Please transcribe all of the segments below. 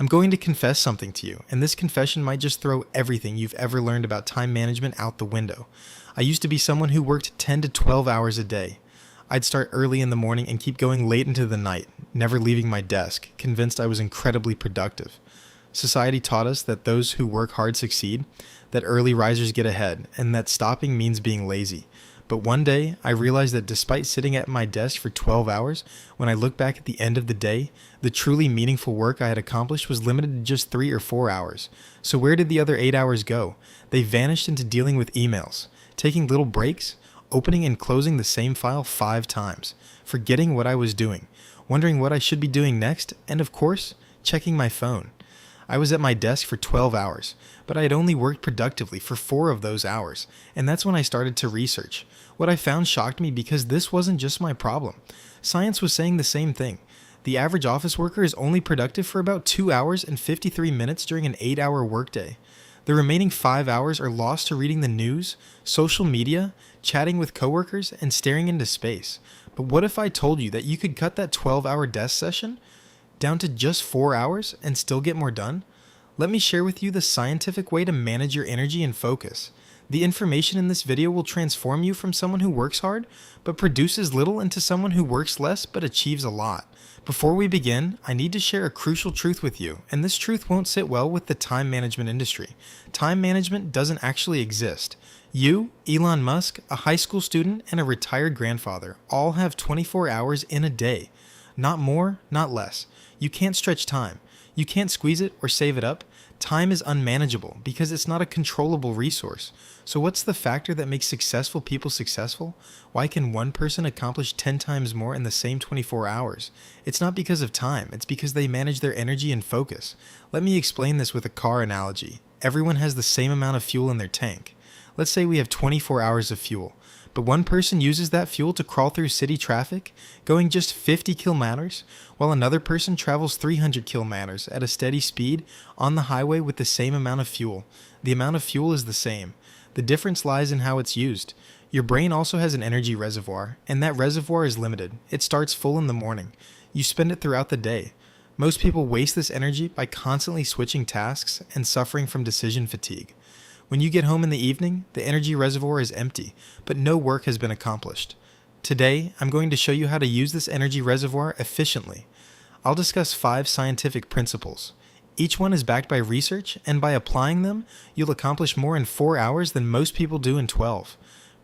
I'm going to confess something to you, and this confession might just throw everything you've ever learned about time management out the window. I used to be someone who worked 10 to 12 hours a day. I'd start early in the morning and keep going late into the night, never leaving my desk, convinced I was incredibly productive. Society taught us that those who work hard succeed, that early risers get ahead, and that stopping means being lazy. But one day, I realized that despite sitting at my desk for 12 hours, when I look back at the end of the day, the truly meaningful work I had accomplished was limited to just 3 or 4 hours. So where did the other 8 hours go? They vanished into dealing with emails, taking little breaks, opening and closing the same file 5 times, forgetting what I was doing, wondering what I should be doing next, and of course, checking my phone. I was at my desk for 12 hours, but I had only worked productively for 4 of those hours, and that's when I started to research. What I found shocked me because this wasn't just my problem. Science was saying the same thing. The average office worker is only productive for about 2 hours and 53 minutes during an 8-hour workday. The remaining 5 hours are lost to reading the news, social media, chatting with coworkers, and staring into space. But what if I told you that you could cut that 12-hour desk session down to just 4 hours and still get more done? Let me share with you the scientific way to manage your energy and focus. The information in this video will transform you from someone who works hard but produces little into someone who works less but achieves a lot. Before we begin, I need to share a crucial truth with you, and this truth won't sit well with the time management industry. Time management doesn't actually exist. You, Elon Musk, a high school student, and a retired grandfather all have 24 hours in a day. Not more, not less. You can't stretch time. You can't squeeze it or save it up. Time is unmanageable because it's not a controllable resource. So what's the factor that makes successful people successful? Why can one person accomplish 10 times more in the same 24 hours? It's not because of time, it's because they manage their energy and focus. Let me explain this with a car analogy. Everyone has the same amount of fuel in their tank. Let's say we have 24 hours of fuel, but one person uses that fuel to crawl through city traffic, going just 50 kilometers, while another person travels 300 kilometers at a steady speed on the highway with the same amount of fuel. The amount of fuel is the same. The difference lies in how it's used. Your brain also has an energy reservoir, and that reservoir is limited. It starts full in the morning. You spend it throughout the day. Most people waste this energy by constantly switching tasks and suffering from decision fatigue. When you get home in the evening, the energy reservoir is empty, but no work has been accomplished. Today, I'm going to show you how to use this energy reservoir efficiently. I'll discuss 5 scientific principles. Each one is backed by research, and by applying them, you'll accomplish more in 4 hours than most people do in 12.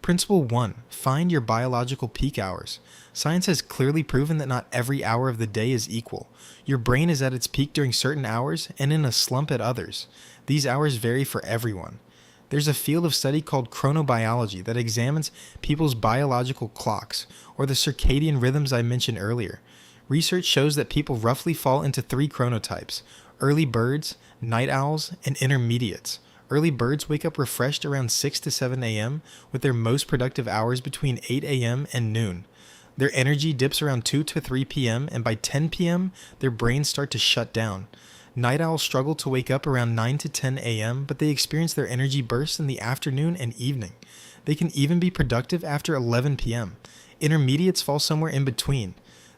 Principle 1. Find your biological peak hours. Science has clearly proven that not every hour of the day is equal. Your brain is at its peak during certain hours and in a slump at others. These hours vary for everyone. There's a field of study called chronobiology that examines people's biological clocks, or the circadian rhythms I mentioned earlier. Research shows that people roughly fall into 3 chronotypes: early birds, night owls, and intermediates. Early birds wake up refreshed around 6 to 7 a.m., with their most productive hours between 8 a.m. and noon. Their energy dips around 2 to 3 p.m., and by 10 p.m., their brains start to shut down. Night owls struggle to wake up around 9 to 10 a.m., but they experience their energy bursts in the afternoon and evening. They can even be productive after 11 p.m. Intermediates fall somewhere in between.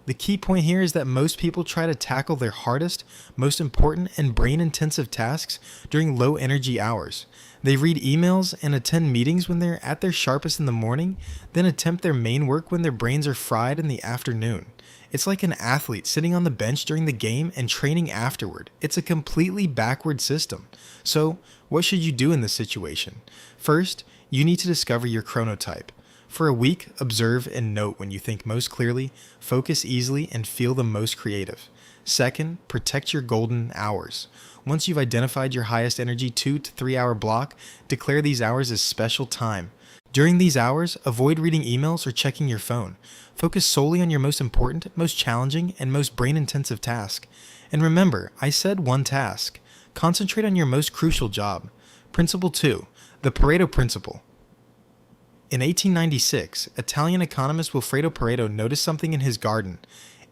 The key point here is that most people try to tackle their hardest, most important, and brain-intensive tasks during low-energy hours. They read emails and attend meetings when they're at their sharpest in the morning, then attempt their main work when their brains are fried in the afternoon. It's like an athlete sitting on the bench during the game and training afterward. It's a completely backward system. So, what should you do in this situation? First, you need to discover your chronotype. For a week, observe and note when you think most clearly, focus easily, and feel the most creative. Second, protect your golden hours. Once you've identified your highest energy 2 to 3 hour block, declare these hours as special time. During these hours, avoid reading emails or checking your phone. Focus solely on your most important, most challenging, and most brain-intensive task. And remember, I said one task. Concentrate on your most crucial job. Principle 2. The Pareto Principle. In 1896, Italian economist Wilfredo Pareto noticed something in his garden.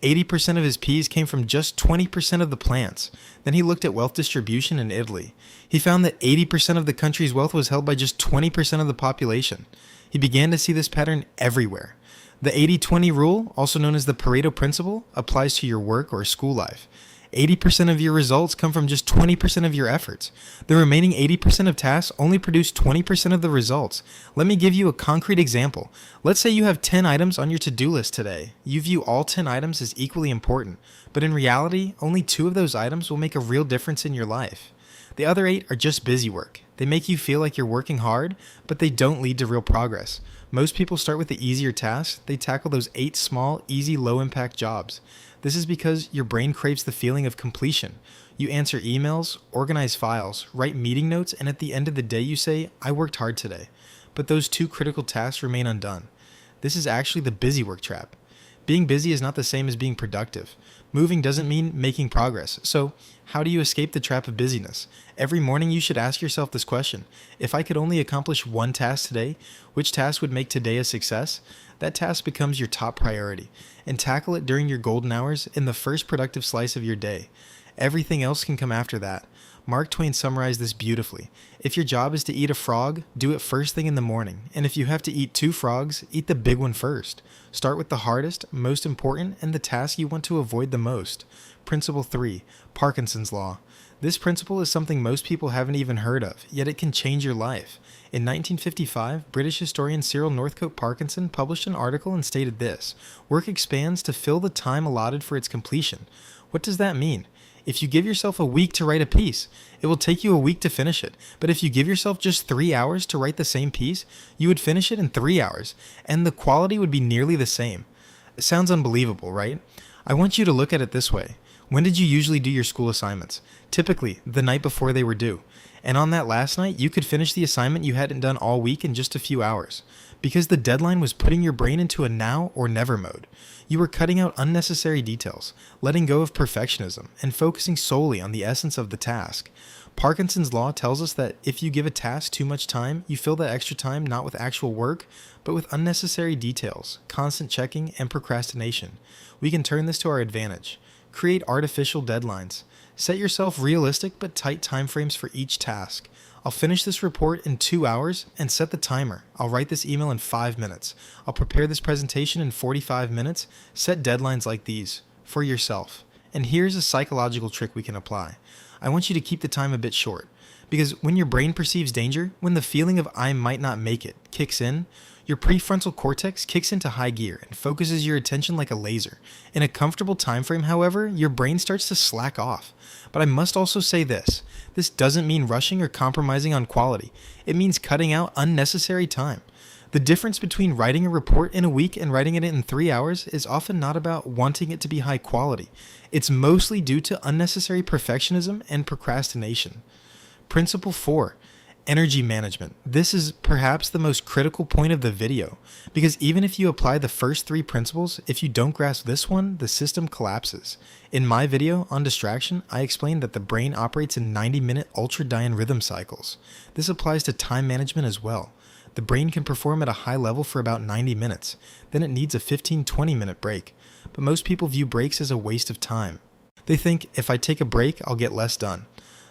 80% of his peas came from just 20% of the plants. Then he looked at wealth distribution in Italy. He found that 80% of the country's wealth was held by just 20% of the population. He began to see this pattern everywhere. The 80-20 rule, also known as the Pareto Principle, applies to your work or school life. 80% of your results come from just 20% of your efforts. The remaining 80% of tasks only produce 20% of the results. Let me give you a concrete example. Let's say you have 10 items on your to-do list today. You view all 10 items as equally important, but in reality, only 2 of those items will make a real difference in your life. The other 8 are just busy work. They make you feel like you're working hard, but they don't lead to real progress. Most people start with the easier tasks. They tackle those 8 small, easy, low-impact jobs. This is because your brain craves the feeling of completion. You answer emails, organize files, write meeting notes, and at the end of the day you say, I worked hard today. But those 2 critical tasks remain undone. This is actually the busy work trap. Being busy is not the same as being productive. Moving doesn't mean making progress. So, how do you escape the trap of busyness? Every morning you should ask yourself this question. If I could only accomplish one task today, which task would make today a success? That task becomes your top priority, and tackle it during your golden hours in the first productive slice of your day. Everything else can come after that. Mark Twain summarized this beautifully. If your job is to eat a frog, do it first thing in the morning. And if you have to eat 2 frogs, eat the big one first. Start with the hardest, most important, and the task you want to avoid the most. Principle 3, Parkinson's Law. This principle is something most people haven't even heard of, yet it can change your life. In 1955, British historian Cyril Northcote Parkinson published an article and stated this: work expands to fill the time allotted for its completion. What does that mean? If you give yourself a week to write a piece, it will take you a week to finish it. But if you give yourself just 3 hours to write the same piece, you would finish it in 3 hours, and the quality would be nearly the same. It sounds unbelievable, right? I want you to look at it this way. When did you usually do your school assignments? Typically, the night before they were due. And on that last night, you could finish the assignment you hadn't done all week in just a few hours. Because the deadline was putting your brain into a now or never mode. You were cutting out unnecessary details, letting go of perfectionism, and focusing solely on the essence of the task. Parkinson's Law tells us that if you give a task too much time, you fill that extra time not with actual work, but with unnecessary details, constant checking, and procrastination. We can turn this to our advantage. Create artificial deadlines. Set yourself realistic but tight timeframes for each task. I'll finish this report in 2 hours and set the timer. I'll write this email in 5 minutes. I'll prepare this presentation in 45 minutes. Set deadlines like these for yourself. And here's a psychological trick we can apply. I want you to keep the time a bit short, because when your brain perceives danger, when the feeling of I might not make it kicks in, your prefrontal cortex kicks into high gear and focuses your attention like a laser. In a comfortable time frame, however, your brain starts to slack off. But I must also say this. This doesn't mean rushing or compromising on quality. It means cutting out unnecessary time. The difference between writing a report in a week and writing it in 3 hours is often not about wanting it to be high quality. It's mostly due to unnecessary perfectionism and procrastination. Principle 4. Energy management. This is perhaps the most critical point of the video, because even if you apply the first 3 principles, if you don't grasp this one, the system collapses. In my video on distraction, I explained that the brain operates in 90-minute ultradian rhythm cycles. This applies to time management as well. The brain can perform at a high level for about 90 minutes, then it needs a 15-20 minute break. But most people view breaks as a waste of time. They think, if I take a break, I'll get less done.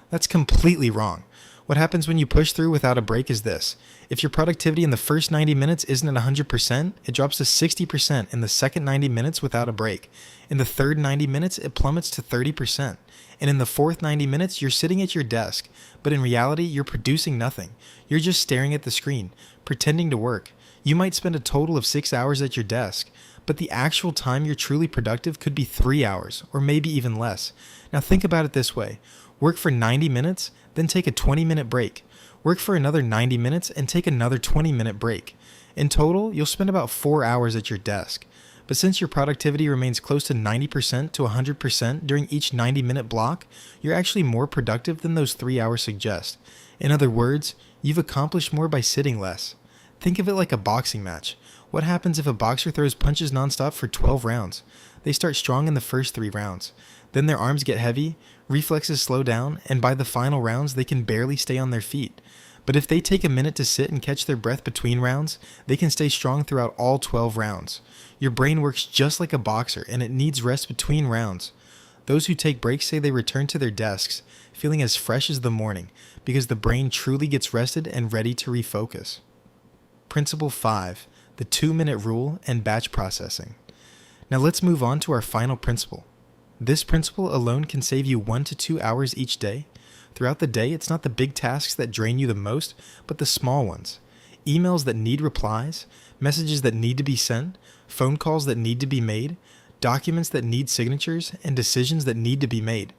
That's completely wrong. What happens when you push through without a break is this. If your productivity in the first 90 minutes isn't at 100%, it drops to 60% in the second 90 minutes without a break. In the third 90 minutes, it plummets to 30%. And in the fourth 90 minutes, you're sitting at your desk, but in reality, you're producing nothing. You're just staring at the screen, pretending to work. You might spend a total of 6 hours at your desk, but the actual time you're truly productive could be 3 hours, or maybe even less. Now think about it this way. Work for 90 minutes, then take a 20-minute break. Work for another 90 minutes and take another 20-minute break. In total, you'll spend about 4 hours at your desk. But since your productivity remains close to 90% to 100% during each 90-minute block, you're actually more productive than those 3 hours suggest. In other words, you've accomplished more by sitting less. Think of it like a boxing match. What happens if a boxer throws punches nonstop for 12 rounds? They start strong in the first 3 rounds. Then their arms get heavy, reflexes slow down, and by the final rounds, they can barely stay on their feet. But if they take a minute to sit and catch their breath between rounds, they can stay strong throughout all 12 rounds. Your brain works just like a boxer, and it needs rest between rounds. Those who take breaks say they return to their desks, feeling as fresh as the morning, because the brain truly gets rested and ready to refocus. Principle 5. The 2-minute rule and batch processing. Now let's move on to our final principle. This principle alone can save you 1 to 2 hours each day. Throughout the day, it's not the big tasks that drain you the most, but the small ones. Emails that need replies, messages that need to be sent, phone calls that need to be made, documents that need signatures, and decisions that need to be made.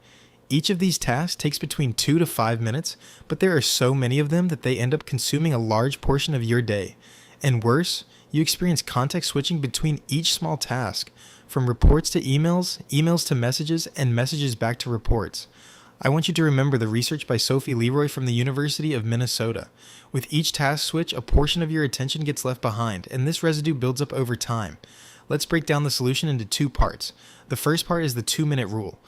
Each of these tasks takes between 2 to 5 minutes, but there are so many of them that they end up consuming a large portion of your day. And worse, you experience context switching between each small task, from reports to emails, emails to messages, and messages back to reports. I want you to remember the research by Sophie Leroy from the University of Minnesota. With each task switch, a portion of your attention gets left behind, and this residue builds up over time. Let's break down the solution into 2 parts. The first part is the 2-minute rule.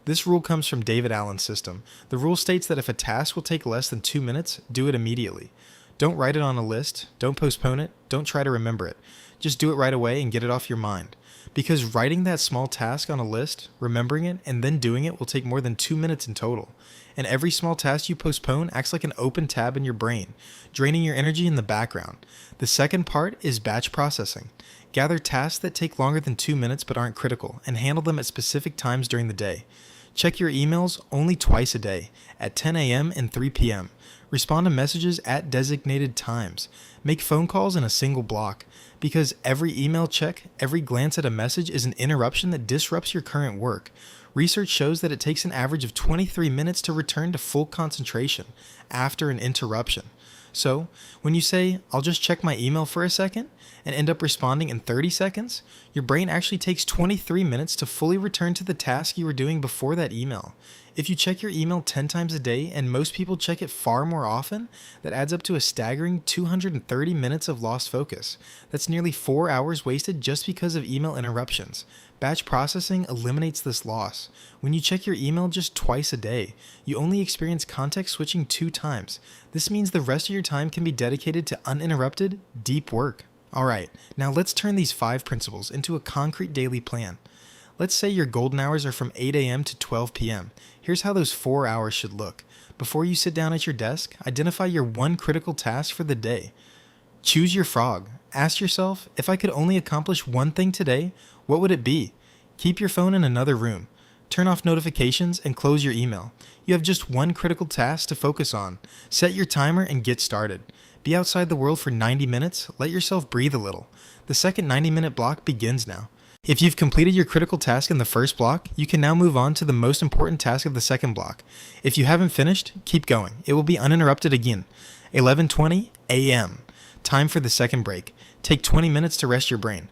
This rule comes from David Allen's system. The rule states that if a task will take less than 2 minutes, do it immediately. Don't write it on a list, don't postpone it, don't try to remember it. Just do it right away and get it off your mind. Because writing that small task on a list, remembering it, and then doing it will take more than 2 minutes in total. And every small task you postpone acts like an open tab in your brain, draining your energy in the background. The second part is batch processing. Gather tasks that take longer than 2 minutes but aren't critical, and handle them at specific times during the day. Check your emails only twice a day, at 10 a.m. and 3 p.m. Respond to messages at designated times. Make phone calls in a single block, because every email check, every glance at a message is an interruption that disrupts your current work. Research shows that it takes an average of 23 minutes to return to full concentration after an interruption. So, when you say, "I'll just check my email for a second," and end up responding in 30 seconds, your brain actually takes 23 minutes to fully return to the task you were doing before that email. If you check your email 10 times a day, and most people check it far more often, that adds up to a staggering 230 minutes of lost focus. That's nearly 4 hours wasted just because of email interruptions. Batch processing eliminates this loss. When you check your email just twice a day, you only experience context switching 2 times. This means the rest of your time can be dedicated to uninterrupted, deep work. Alright, now let's turn these 5 principles into a concrete daily plan. Let's say your golden hours are from 8 a.m. to 12 p.m. Here's how those 4 hours should look. Before you sit down at your desk, identify your one critical task for the day. Choose your frog. Ask yourself, if I could only accomplish one thing today, what would it be? Keep your phone in another room. Turn off notifications and close your email. You have just one critical task to focus on. Set your timer and get started. Be outside the world for 90 minutes. Let yourself breathe a little. The second 90-minute block begins now. If you've completed your critical task in the first block, you can now move on to the most important task of the second block. If you haven't finished, keep going. It will be uninterrupted again. 11:20 a.m. Time for the second break. Take 20 minutes to rest your brain.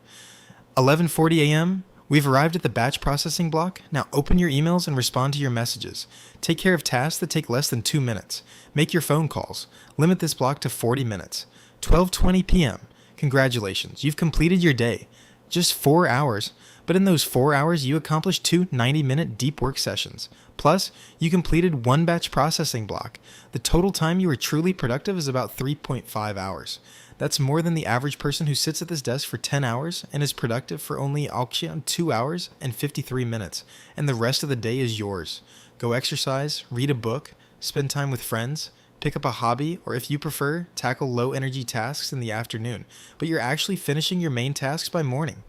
11:40 a.m. We've arrived at the batch processing block. Now open your emails and respond to your messages. Take care of tasks that take less than 2 minutes. Make your phone calls. Limit this block to 40 minutes. 12:20 p.m. Congratulations, you've completed your day. Just 4 hours, but in those 4 hours you accomplished 2 90-minute deep work sessions. Plus, you completed 1 batch processing block. The total time you were truly productive is about 3.5 hours. That's more than the average person who sits at this desk for 10 hours and is productive for only 2 hours and 53 minutes, and the rest of the day is yours. Go exercise, read a book, spend time with friends, pick up a hobby, or if you prefer, tackle low-energy tasks in the afternoon, but you're actually finishing your main tasks by morning.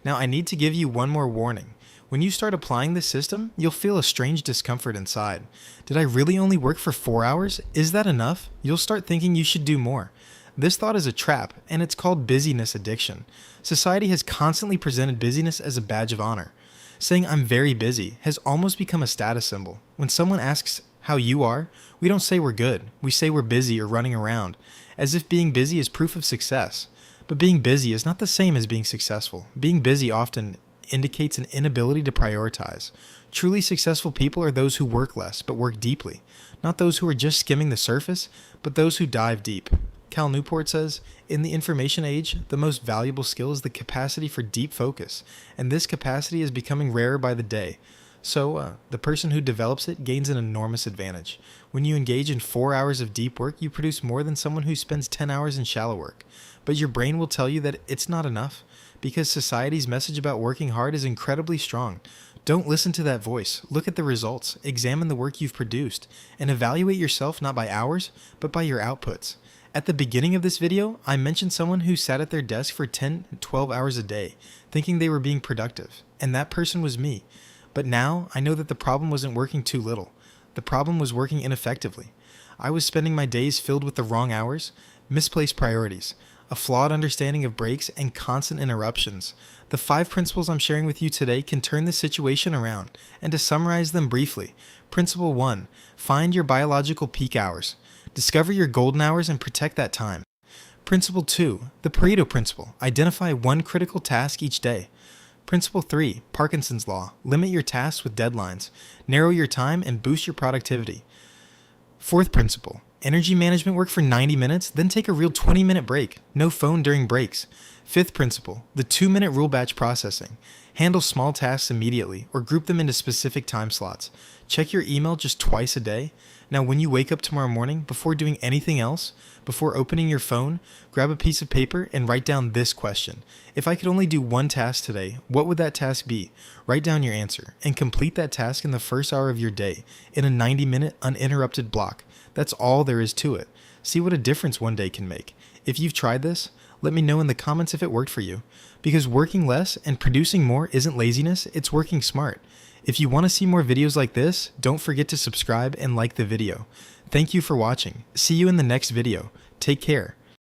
Now, I need to give you one more warning. When you start applying this system, you'll feel a strange discomfort inside. Did I really only work for 4 hours? Is that enough? You'll start thinking you should do more. This thought is a trap, and it's called busyness addiction. Society has constantly presented busyness as a badge of honor. Saying "I'm very busy" has almost become a status symbol. When someone asks how you are, we don't say we're good. We say we're busy or running around, as if being busy is proof of success. But being busy is not the same as being successful. Being busy often indicates an inability to prioritize. Truly successful people are those who work less, but work deeply. Not those who are just skimming the surface, but those who dive deep. Cal Newport says, "In the information age, the most valuable skill is the capacity for deep focus, and this capacity is becoming rarer by the day. So, the person who develops it gains an enormous advantage. When you engage in 4 hours of deep work, you produce more than someone who spends 10 hours in shallow work. But your brain will tell you that it's not enough, because society's message about working hard is incredibly strong. Don't listen to that voice. Look at the results, examine the work you've produced, and evaluate yourself not by hours, but by your outputs. At the beginning of this video, I mentioned someone who sat at their desk for 10 to 12 hours a day, thinking they were being productive, and that person was me. But now I know that the problem wasn't working too little. The problem was working ineffectively. I was spending my days filled with the wrong hours, misplaced priorities, a flawed understanding of breaks, and constant interruptions. The 5 principles I'm sharing with you today can turn this situation around, and to summarize them briefly, Principle 1, find your biological peak hours. Discover your golden hours and protect that time. Principle 2, the Pareto principle, identify one critical task each day. Principle 3, Parkinson's law, limit your tasks with deadlines, narrow your time, and boost your productivity. Fourth principle, energy management work for 90 minutes, then take a real 20-minute break. No phone during breaks. Fifth principle, the 2-minute rule batch processing. Handle small tasks immediately or group them into specific time slots. Check your email just twice a day. Now, when you wake up tomorrow morning, before doing anything else, before opening your phone, grab a piece of paper and write down this question. If I could only do one task today, what would that task be? Write down your answer and complete that task in the first hour of your day in a 90-minute uninterrupted block. That's all there is to it. See what a difference one day can make. If you've tried this, let me know in the comments if it worked for you. Because working less and producing more isn't laziness, it's working smart. If you want to see more videos like this, don't forget to subscribe and like the video. Thank you for watching. See you in the next video. Take care.